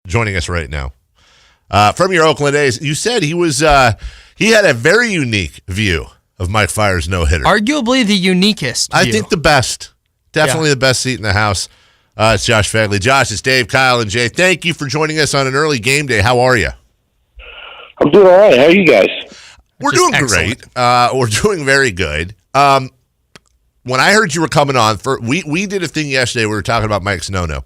joining us right now. From your Oakland A's, you said he had a very unique view of Mike Fiers' no-hitter. Arguably the uniquest view. I think the best. Definitely the best seat in the house. It's Josh Phegley. Josh, it's Dave, Kyle, and Jay. Thank you for joining us on an early game day. How are you? I'm doing all right. How are you guys? We're doing great. We're doing very good. When I heard you were coming on, we did a thing yesterday. We were talking about Mike's no-no.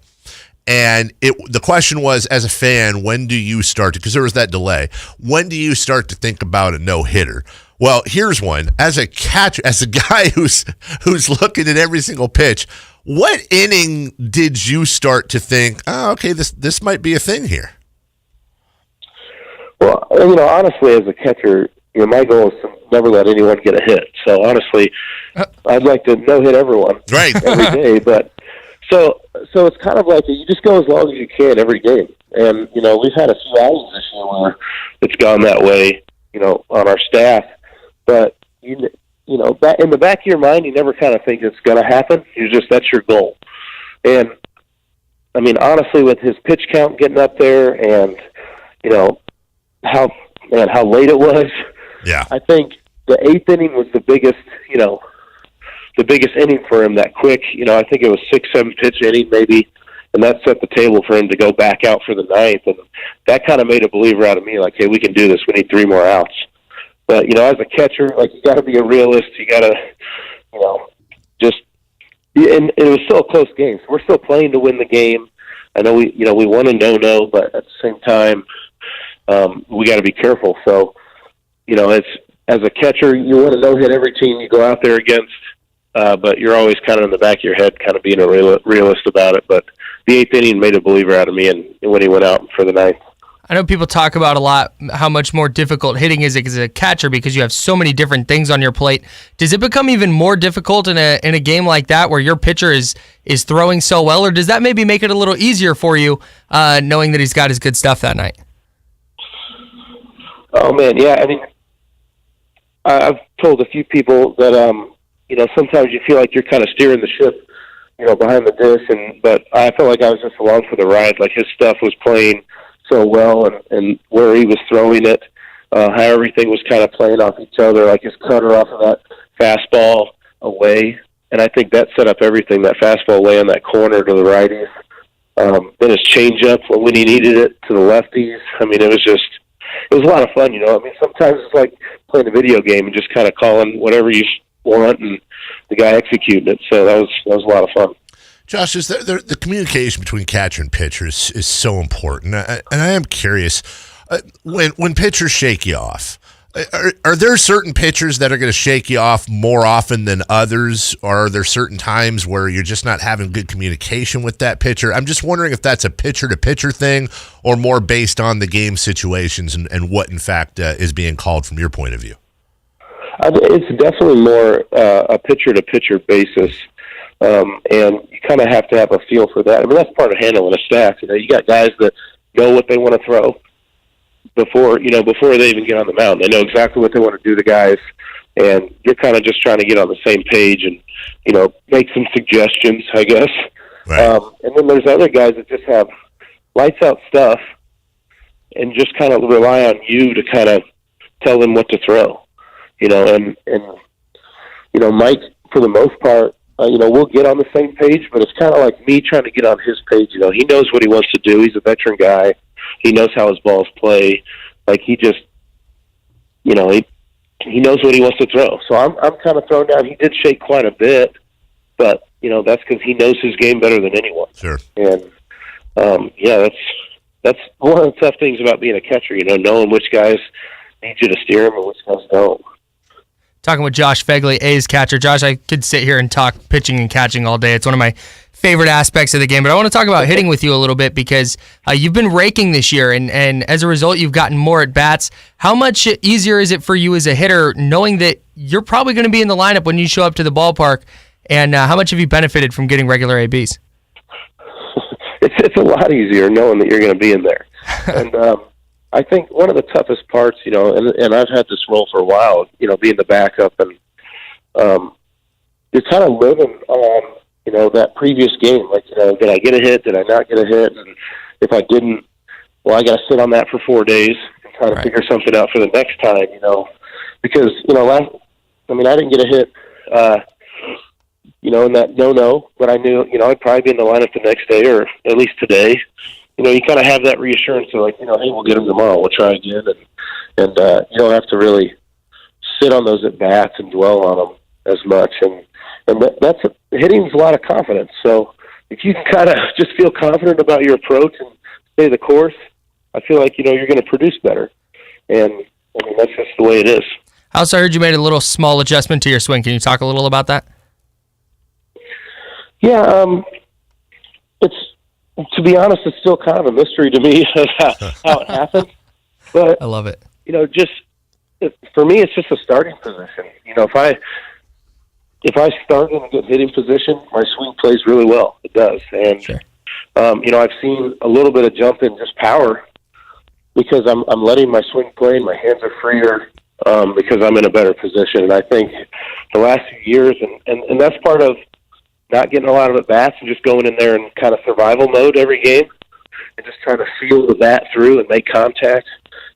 And the question was, as a fan, when do you start to, because there was that delay, when do you start to think about a no-hitter? Well, here's one. As a catcher, as a guy who's looking at every single pitch, what inning did you start to think, oh, okay, this might be a thing here? Well, honestly, as a catcher, my goal is to never let anyone get a hit. So, honestly, I'd like to no-hit everyone every day. But so it's kind of like you just go as long as you can every game. And, we've had a few outings this year where it's gone that way, on our staff. But, in the back of your mind, you never kind of think it's going to happen. That's your goal. And, honestly, with his pitch count getting up there and, how late it was, I think the eighth inning was the biggest inning for him, that quick. I think it was 6-7 pitch inning maybe, and that set the table for him to go back out for the ninth. And that kind of made a believer out of me, like, hey, we can do this. We need 3 more outs. But, as a catcher, you got to be a realist. You got to, and it was still a close game. So we're still playing to win the game. I know we won a no-no, but at the same time, we got to be careful. So, as a catcher, you want to no-hit every team you go out there against, but you're always kind of in the back of your head kind of being a realist about it. But the eighth inning made a believer out of me and when he went out for the ninth. I know people talk about a lot how much more difficult hitting is as a catcher because you have so many different things on your plate. Does it become even more difficult in a game like that where your pitcher is throwing so well, or does that maybe make it a little easier for you knowing that he's got his good stuff that night? Oh, man, yeah. I've told a few people that, sometimes you feel like you're kind of steering the ship, behind the dish, but I felt like I was just along for the ride. Like his stuff was playing so well and where he was throwing it, how everything was kind of playing off each other, like his cutter off of that fastball away. And I think that set up everything, that fastball away in that corner to the righties. Then his changeup when he needed it to the lefties. It was a lot of fun, sometimes it's like playing a video game and just kind of calling whatever you want and the guy executing it. So that was a lot of fun. Josh, the communication between catcher and pitcher is so important. And I am curious, when pitchers shake you off, are there certain pitchers that are going to shake you off more often than others? Or are there certain times where you're just not having good communication with that pitcher? I'm just wondering if that's a pitcher-to-pitcher thing or more based on the game situations and what, in fact, is being called from your point of view. It's definitely more a pitcher-to-pitcher basis. And you kind of have to have a feel for that. That's part of handling a staff. You got guys that know what they want to throw before they even get on the mound. They know exactly what they want to do to guys, and you're kind of just trying to get on the same page and, make some suggestions, I guess. Right. And then there's other guys that just have lights out stuff and just kind of rely on you to kind of tell them what to throw, and Mike, for the most part, we'll get on the same page, but it's kind of like me trying to get on his page. He knows what he wants to do. He's a veteran guy. He knows how his balls play. Like he just, he knows what he wants to throw. So I'm kind of thrown down. He did shake quite a bit, but that's because he knows his game better than anyone. Sure. And that's one of the tough things about being a catcher. Knowing which guys need you to steer them and which guys don't. Talking with Josh Phegley, A's catcher. Josh, I could sit here and talk pitching and catching all day. It's one of my favorite aspects of the game, but I want to talk about hitting with you a little bit because you've been raking this year, and as a result, you've gotten more at-bats. How much easier is it for you as a hitter knowing that you're probably going to be in the lineup when you show up to the ballpark, and how much have you benefited from getting regular ABs? It's a lot easier knowing that you're going to be in there. And I think one of the toughest parts, and I've had this role for a while, being the backup, and you're kind of living on, that previous game. Like, did I get a hit? Did I not get a hit? And if I didn't, well, I got to sit on that for 4 days and try to figure something out for the next time, because, I didn't get a hit, in that no, but I knew, I'd probably be in the lineup the next day or at least today. You kind of have that reassurance of like, hey, we'll get him tomorrow. We'll try again. And you don't have to really sit on those at bats and dwell on them as much. And hitting's a lot of confidence. So if you can kind of just feel confident about your approach and stay the course, I feel like, you're going to produce better. And that's just the way it is. I also heard you made a little small adjustment to your swing. Can you talk a little about that? Yeah, to be honest, it's still kind of a mystery to me how it happened. But I love it. For me, it's just a starting position. If I start in a good hitting position, my swing plays really well. It does, and sure. I've seen a little bit of jump in just power because I'm letting my swing play and my hands are freer because I'm in a better position. And I think the last few years, and that's part of not getting a lot of at-bats and just going in there in kind of survival mode every game and just trying to feel the bat through and make contact.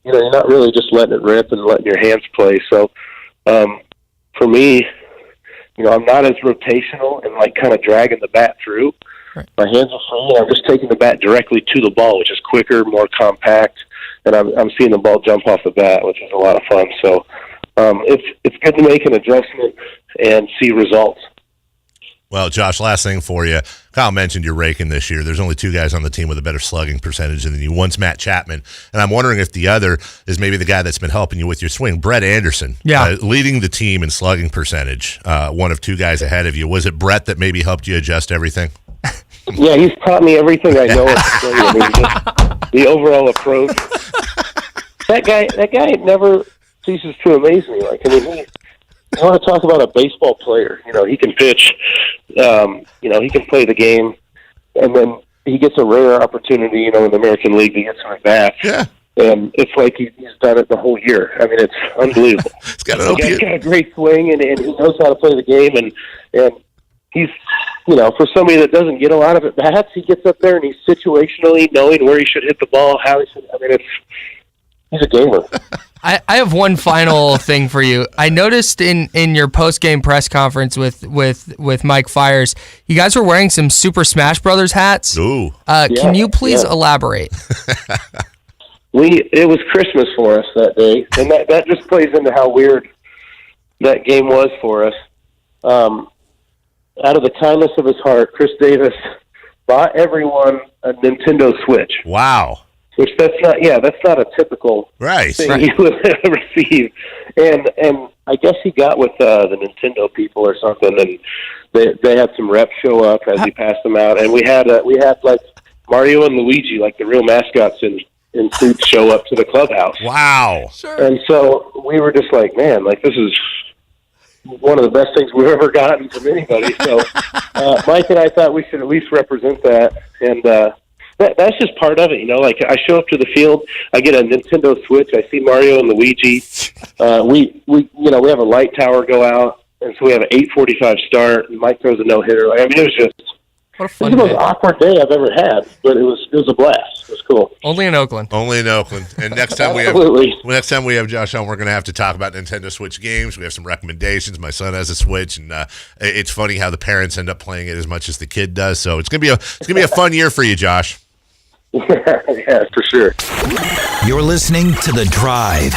You're not really just letting it rip and letting your hands play. So for me, I'm not as rotational and like kind of dragging the bat through. Right. My hands are free, and I'm just taking the bat directly to the ball, which is quicker, more compact, and I'm seeing the ball jump off the bat, which is a lot of fun. So it's good to make an adjustment and see results. Well, Josh, last thing for you. Kyle mentioned you're raking this year. There's only two guys on the team with a better slugging percentage than you. One's Matt Chapman, and I'm wondering if the other is maybe the guy that's been helping you with your swing, Brett Anderson. Yeah. Leading the team in slugging percentage, one of two guys ahead of you. Was it Brett that maybe helped you adjust everything? Yeah, he's taught me everything I know. Just the overall approach. That guy never ceases to amaze me. I want to talk about a baseball player. He can pitch. He can play the game, and then he gets a rare opportunity. In the American League to get some at bats. Yeah. And it's like he's done it the whole year. I mean, it's unbelievable. He's got a great swing, and he knows how to play the game, and he's, for somebody that doesn't get a lot of at bats, he gets up there and he's situationally knowing where he should hit the ball, how he should. I mean, he's a gamer. I have one final thing for you. I noticed in your post-game press conference with Mike Fiers, you guys were wearing some Super Smash Brothers hats. Ooh. Can you please elaborate? It was Christmas for us that day, and that just plays into how weird that game was for us. Out of the kindness of his heart, Khris Davis bought everyone a Nintendo Switch. Wow. Which that's not a typical thing you would receive. And I guess he got with the Nintendo people or something, and they had some reps show up as he passed them out, and we had like Mario and Luigi, like the real mascots in suits, show up to the clubhouse. Wow. Sure. And so we were just like, man, like this is one of the best things we've ever gotten from anybody. So Mike and I thought we should at least represent that, and that's just part of it, Like I show up to the field, I get a Nintendo Switch, I see Mario and Luigi. We have a light tower go out, and so we have an 8:45 start. And Mike throws a no-hitter. I mean, it was just what a fun the most awkward day I've ever had, but it was a blast. It was cool. Only in Oakland. And next time we have Josh on, we're going to have to talk about Nintendo Switch games. We have some recommendations. My son has a Switch, and it's funny how the parents end up playing it as much as the kid does. So it's going to be a fun year for you, Josh. Yeah, for sure. You're listening to The Drive.